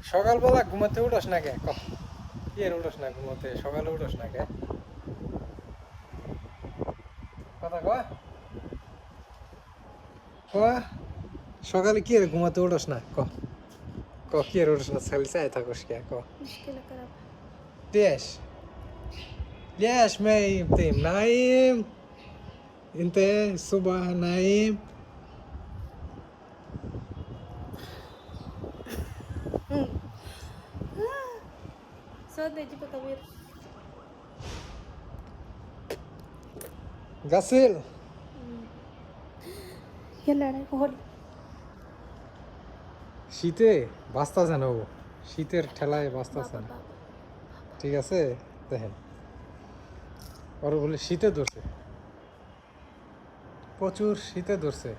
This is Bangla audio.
সকালবেলা ঘুমাতে উঠোস না কে কি এর উঠোস না ঘুমাতে সকালে উঠোস না কে কথা কয় কয় সকালে কি এর ঘুমাতে উঠোস না কি এর উঠোস না খালি চাই থাকোস কে مشكلة كرب ليش ليش ما ينتم نايم انت الصبح نايم صوت يجيب كبير غسل يلا انا هول শীতে বাঁচতেছে না ও শীতের ঠেলায় বাঁচতেছে بابا না بابا ঠিক আছে দেখেন ওর বলে শীতে ধরছে প্রচুর শীতে ধরছে